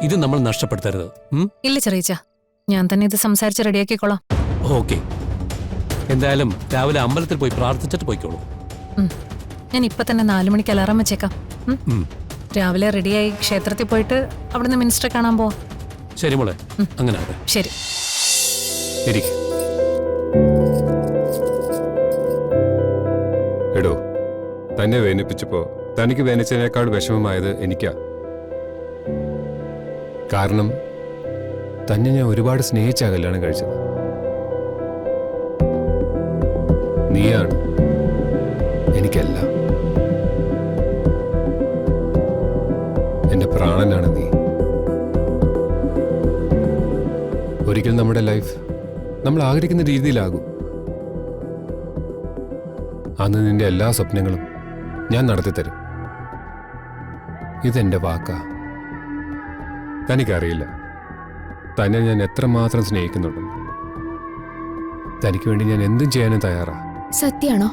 ഇത് നമ്മൾ നഷ്ടപ്പെടുത്തരുത്. ഇല്ല ചെറിയച്ച, ഞാൻ തന്നെ ഇത് സംസാരിച്ച് റെഡിയാക്കിക്കോളാം. ഓക്കെ, എന്തായാലും രാവിലെ അമ്പലത്തിൽ പോയി പ്രാർത്ഥിച്ചിട്ട് പോയിക്കോളൂ. ഞാൻ ഇപ്പൊ തന്നെ 4 മണിക്ക് അലാറം വെച്ചേക്കാം. രാവിലെ റെഡിയായി ക്ഷേത്രത്തിൽ പോയിട്ട് അവിടുന്ന് മിനിസ്റ്ററെ കാണാൻ പോവാം. ശരി മോളെ, അങ്ങനെ ആവട്ടെ. ശരി. എടോ, തന്നെ വേദനിപ്പിച്ചപ്പോ തനിക്ക് വേദനിച്ചതിനേക്കാൾ വിഷമമായത് എനിക്കാ. കാരണം തന്നെ ഞാൻ ഒരുപാട് സ്നേഹിച്ചാ കല്യാണം കഴിച്ചത്. നീയാണ് എനിക്കല്ല. എന്റെ പ്രാണനാണ് നീ. ഒരിക്കൽ നമ്മുടെ ലൈഫ് നമ്മൾ ആഗ്രഹിക്കുന്ന രീതിയിലാകും. അന്ന് നിന്റെ എല്ലാ സ്വപ്നങ്ങളും ഞാൻ നടത്തിത്തരും. ഇതെന്റെ വാക്കാ. തനിക്കറിയില്ല തന്നെ ഞാൻ എത്രമാത്രം സ്നേഹിക്കുന്നുണ്ടെന്ന്. തനിക്ക് വേണ്ടി ഞാൻ എന്തും ചെയ്യാനും തയ്യാറാ. സത്യാണോ?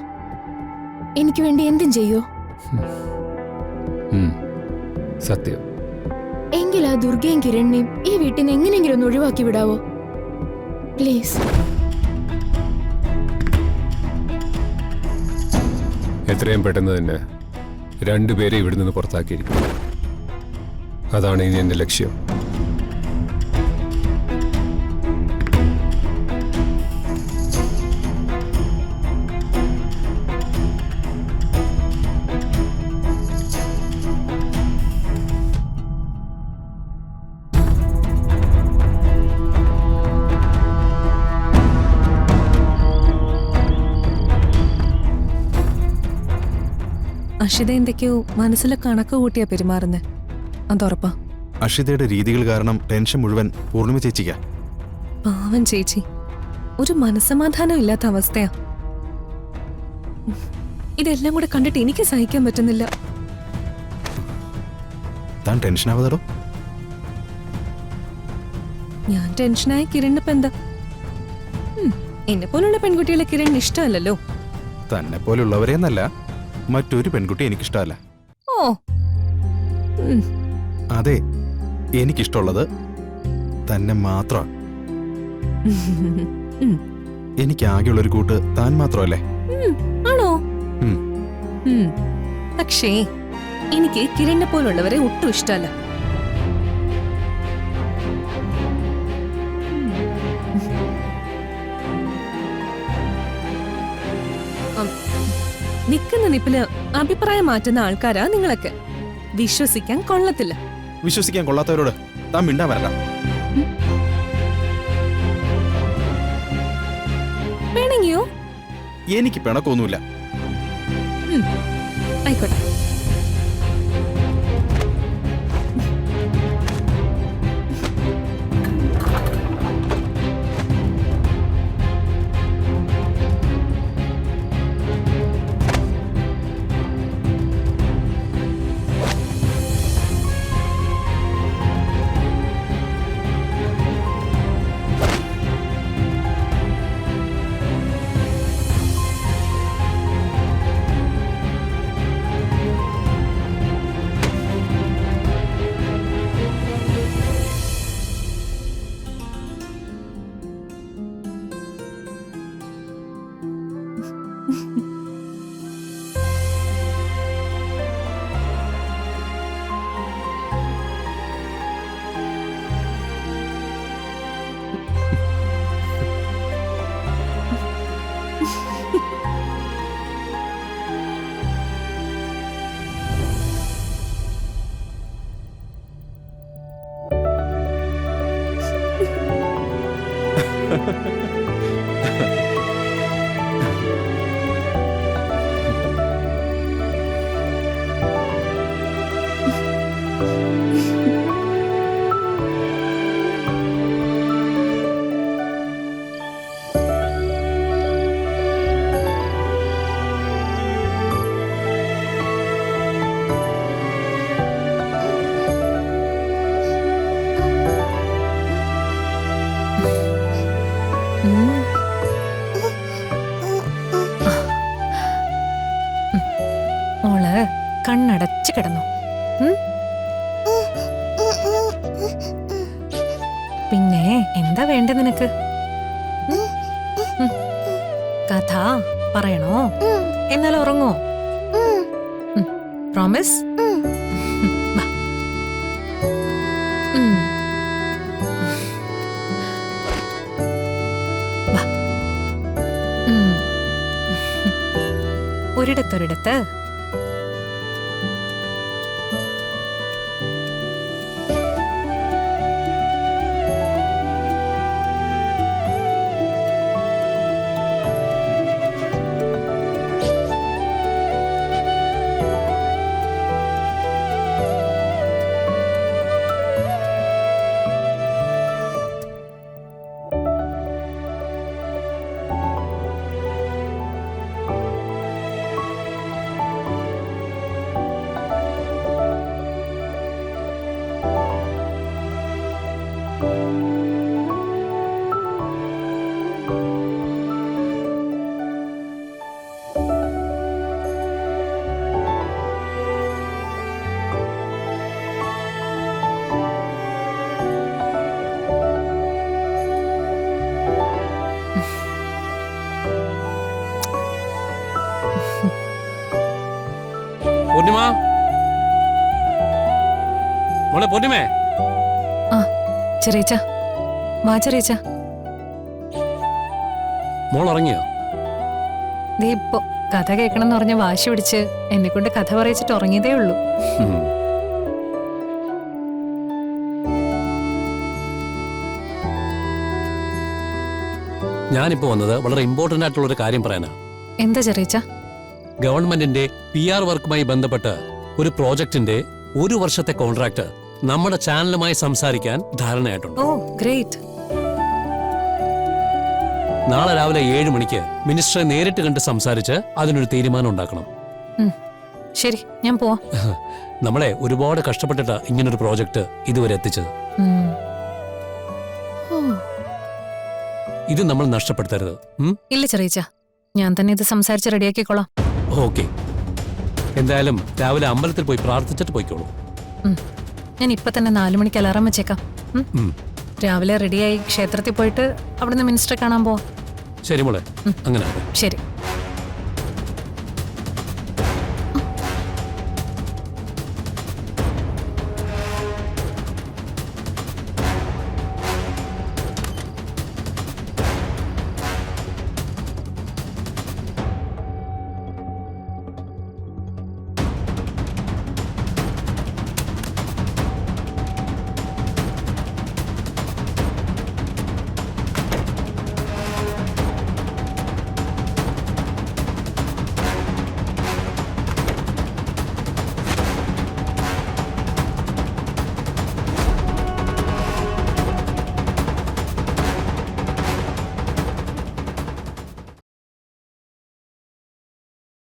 എനിക്ക് വേണ്ടി എന്തും ചെയ്യോ? സത്യം. എങ്കിൽ ആ ദുർഗയും കിരണിനെയും ഈ വീട്ടിൽ നിന്ന് എങ്ങനെയെങ്കിലും ഒന്ന് ഒഴിവാക്കി വിടാവോ പ്ലീസ്? എത്രയും പെട്ടെന്ന് തന്നെ രണ്ടുപേരെ ഇവിടെ നിന്ന് പുറത്താക്കിയിരിക്കും. അതാണ് ഇനി എന്റെ ലക്ഷ്യം. അഷിത എന്തൊക്കെയോ മനസ്സിലെ കണക്ക് കൂട്ടിയാ പെരുമാറുന്നേ, അതുറപ്പാ. അഷിതയുടെ രീതികൾ കാരണം ടെൻഷൻ മുഴുവൻ പൂർണിമ ചേച്ചിക്കാ. പാവം ചേച്ചി, ഒരു മനസ്സമാധാനം ഇല്ലാത്ത അവസ്ഥയാ. ഇതെല്ലാം കൂടെ കണ്ടിട്ട് എനിക്ക് സഹിക്കാൻ പറ്റുന്നില്ല. താൻ ടെൻഷനാവതോ? ഞാൻ ടെൻഷനായ കിരണിനിപ്പോ എന്താ? എന്നെ പോലുള്ള പെൺകുട്ടികളെ കിരണിന് ഇഷ്ടമല്ലല്ലോ. തന്നെ പോലുള്ളവരെന്നല്ല, മറ്റൊരു പെൺകുട്ടി എനിക്കിഷ്ടമല്ല. ഓ, അതെ, എനിക്കിഷ്ടമുള്ളത് തന്നെ മാത്രമാണ്. എനിക്കാകെയുള്ളൊരു കൂട്ട് താൻ മാത്രമല്ലേ? ആണോ? പക്ഷേ എനിക്ക് കിരണിനെ പോലുള്ളവരെ ഒട്ടും ഇഷ്ടമല്ല. നിൽക്കുന്ന നിപ്പില് അഭിപ്രായം മാറ്റുന്ന ആൾക്കാരാ നിങ്ങളൊക്കെ. വിശ്വസിക്കാൻ കൊള്ളത്തില്ല. വിശ്വസിക്കാൻ കൊള്ളാത്തവരോട് താൻ മിണ്ടാൻ വരണ്ട. വേണമെങ്കിയോ? എനിക്ക് പിണക്കൊന്നുമില്ല. ആയിക്കോട്ടെ. കണ്ണടച്ച് കിടന്നു. എന്താ വേണ്ട നിനക്ക്? കഥ പറയണോ? എന്നാൽ ഉറങ്ങോ? പ്രോമിസ്? വാ. വാ. ഒരിടത്തൊരിടത്ത് പൂർണിമ, മോളെ പൂർണിമേ. ആ ചെറിയച്ച, വാ ചെറിയച്ച. മോൾ ഉറങ്ങിയോ? ദേ ഇപ്പൊ കഥ കേൾക്കണം എന്ന് പറഞ്ഞ വാശി പിടിച്ച് എന്നെ കൊണ്ട് കഥ പറയിച്ചിട്ട് ഉറങ്ങിയതേ ഉള്ളൂ. ഉം. ഞാനിപ്പോ വന്നത് വളരെ ഇമ്പോർട്ടന്റ് ആയിട്ടുള്ള ഒരു കാര്യം പറയാനാ. എന്താ ചെറിയച്ച? ഗവൺമെന്റിന്റെ PR വർക്കുമായി ബന്ധപ്പെട്ട് ഒരു പ്രോജക്റ്റിന്റെ 1 വർഷത്തെ കോൺട്രാക്ട് നമ്മുടെ ചാനലുമായി സംസാരിക്കാൻ ധാരണയായിട്ടുണ്ട്. ഓ ഗ്രേറ്റ്. നാളെ രാവിലെ 7 മണിക്ക് മിനിസ്റ്ററെ നേരിട്ട് കണ്ട് സംസാരിച്ച് അതിനൊരു തീരുമാനം ഉണ്ടാക്കണം. ശരി, ഞാൻ പോവാം. നമ്മളെ ഒരുപാട് കഷ്ടപ്പെട്ടിട്ട് ഇങ്ങനൊരു പ്രോജക്റ്റ് ഇതുവരെ എത്തിച്ചത്. ഉം. ഇത് നമ്മൾ നഷ്ടപ്പെടുത്തരുത്. ഇല്ല ചെറിയച്ച, ഞാൻ തന്നെ ഇത് സംസാരിച്ച് റെഡിയാക്കിക്കോളാം. ഓക്കെ. എന്തായാലും രാവിലെ അമ്പലത്തിൽ പോയി പ്രാർത്ഥിച്ചിട്ട് പോയിക്കോളൂ. ഞാൻ ഇപ്പൊ തന്നെ 4 മണിക്ക് അലാറം വെച്ചേക്കാം. രാവിലെ റെഡിയായി ക്ഷേത്രത്തിൽ പോയിട്ട് അവിടുന്ന് മിനിസ്റ്ററെ കാണാൻ പോവാം. ശരി മോളെ, അങ്ങനെ. ശരി.